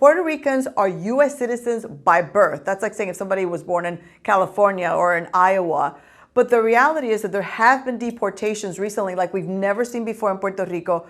Puerto Ricans are U.S. citizens by birth. That's like saying if somebody was born in California or in Iowa. But the reality is that there have been deportations recently like we've never seen before in Puerto Rico.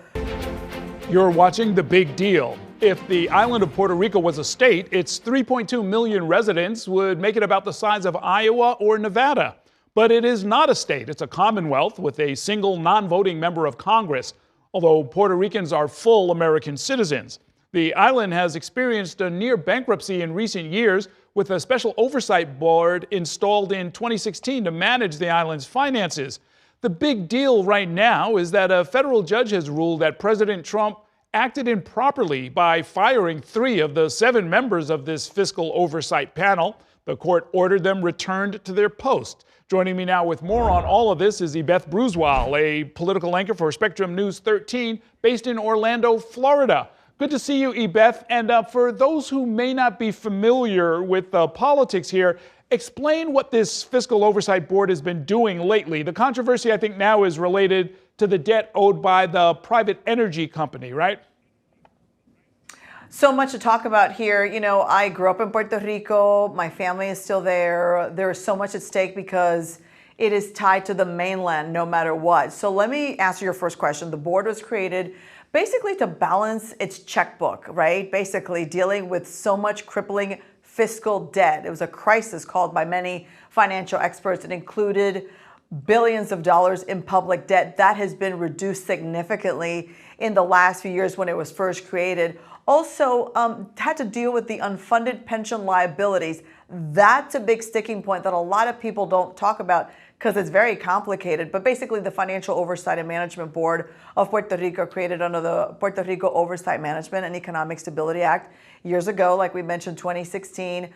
You're watching The Big Deal. If the island of Puerto Rico was a state, its 3.2 million residents would make it about the size of Iowa or Nevada. But it is not a state. It's a Commonwealth with a single non-voting member of Congress, although Puerto Ricans are full American citizens. The island has experienced a near bankruptcy in recent years, with a special oversight board installed in 2016 to manage the island's finances. The big deal right now is that a federal judge has ruled that President Trump acted improperly by firing 3 of the 7 members of this fiscal oversight panel. The court ordered them returned to their post. Joining me now with more on all of this is Ybeth Bruzual, a political anchor for Spectrum News 13, based in Orlando, Florida. Good to see you, Ybeth. And for those who may not be familiar with the politics here, explain what this Fiscal Oversight Board has been doing lately. The controversy, I think, now is related to the debt owed by the private energy company, right? So much to talk about here. You know, I grew up in Puerto Rico. My family is still there. There is so much at stake because it is tied to the mainland no matter what. So let me answer your first question. The board was created basically to balance its checkbook, right? Basically dealing with so much crippling fiscal debt. It was a crisis called by many financial experts. It included billions of dollars in public debt. That has been reduced significantly in the last few years when it was first created. Also had to deal with the unfunded pension liabilities. That's a big sticking point that a lot of people don't talk about because it's very complicated. But basically the Financial Oversight and Management Board of Puerto Rico, created under the Puerto Rico Oversight Management and Economic Stability Act years ago, like we mentioned, 2016,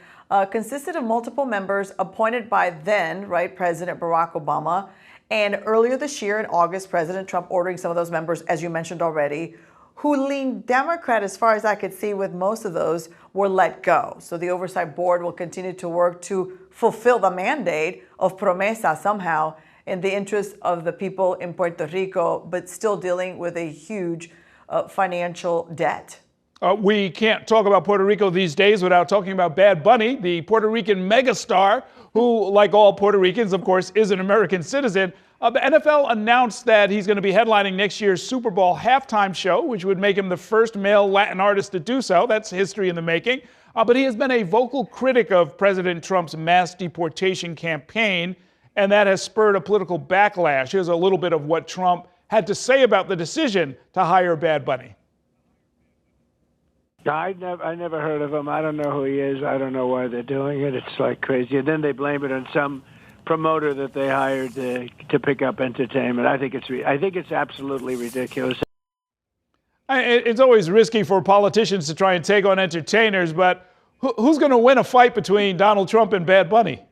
consisted of multiple members appointed by then, right, President Barack Obama. And earlier this year in August, President Trump ordering some of those members, as you mentioned already, who leaned Democrat as far as I could see with most of those, were let go. So the Oversight Board will continue to work to fulfill the mandate of Promesa somehow in the interest of the people in Puerto Rico, but still dealing with a huge financial debt. We can't talk about Puerto Rico these days without talking about Bad Bunny, the Puerto Rican megastar, who, like all Puerto Ricans, of course, is an American citizen. The NFL announced that he's going to be headlining next year's Super Bowl halftime show, which would make him the first male Latin artist to do so. That's history in the making. But he has been a vocal critic of President Trump's mass deportation campaign, and that has spurred a political backlash. Here's a little bit of what Trump had to say about the decision to hire Bad Bunny. I never heard of him. I don't know who he is. I don't know why they're doing it. It's like crazy. And then they blame it on some promoter that they hired to pick up entertainment. I think it's absolutely ridiculous. It's always risky for politicians to try and take on entertainers, but who's going to win a fight between Donald Trump and Bad Bunny?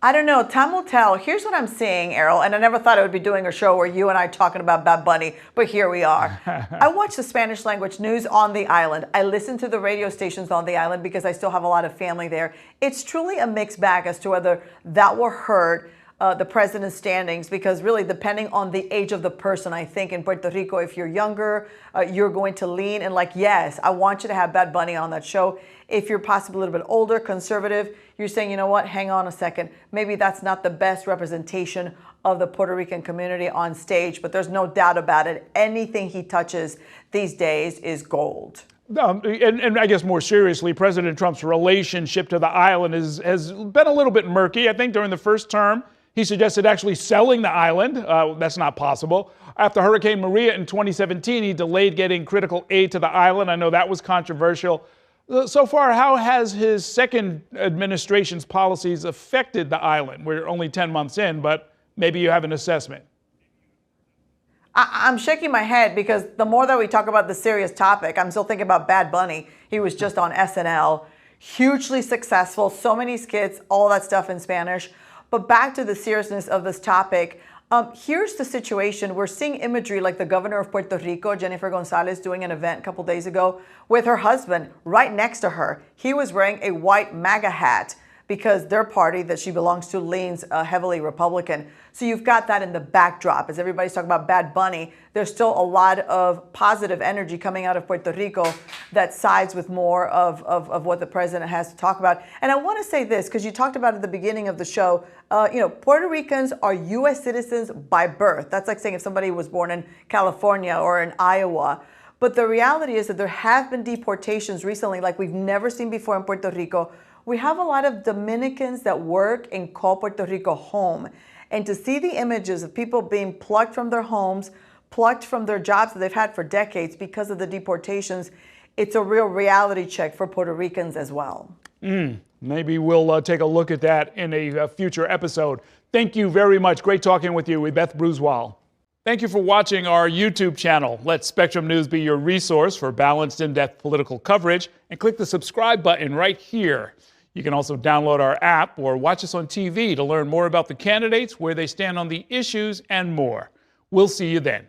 I don't know. Time will tell. Here's what I'm seeing, Errol, and I never thought I would be doing a show where you and I talking about Bad Bunny, but here we are. I watch the Spanish language news on the island. I listen to the radio stations on the island because I still have a lot of family there. It's truly a mixed bag as to whether that will hurt the president's standings, because really depending on the age of the person, I think in Puerto Rico, if you're younger, you're going to lean and like, yes, I want you to have Bad Bunny on that show. If you're possibly a little bit older, conservative, you're saying, you know what, hang on a second. Maybe that's not the best representation of the Puerto Rican community on stage, but there's no doubt about it. Anything he touches these days is gold. And I guess more seriously, President Trump's relationship to the island has been a little bit murky. I think during the first term, he suggested actually selling the island. That's not possible. After Hurricane Maria in 2017, he delayed getting critical aid to the island. I know that was controversial. So far, how has his second administration's policies affected the island? We're only 10 months in, but maybe you have an assessment. I'm shaking my head because the more that we talk about the serious topic, I'm still thinking about Bad Bunny. He was just on SNL, hugely successful, so many skits, all that stuff in Spanish. But back to the seriousness of this topic, here's the situation. We're seeing imagery like the governor of Puerto Rico, Jennifer Gonzalez, doing an event a couple days ago with her husband right next to her. He was wearing a white MAGA hat, because their party that she belongs to leans heavily Republican. So you've got that in the backdrop. As everybody's talking about Bad Bunny, there's still a lot of positive energy coming out of Puerto Rico that sides with more of what the president has to talk about. And I want to say this, because you talked about at the beginning of the show, Puerto Ricans are U.S. citizens by birth. That's like saying if somebody was born in California or in Iowa. But the reality is that there have been deportations recently like we've never seen before in Puerto Rico. We have a lot of Dominicans that work and call Puerto Rico home. And to see the images of people being plucked from their homes, plucked from their jobs that they've had for decades because of the deportations, it's a real reality check for Puerto Ricans as well. Maybe we'll take a look at that in a future episode. Thank you very much. Great talking with you, Ybeth Bruzual. Thank you for watching our YouTube channel. Let Spectrum News be your resource for balanced, in-depth political coverage, and click the subscribe button right here. You can also download our app or watch us on TV to learn more about the candidates, where they stand on the issues, and more. We'll see you then.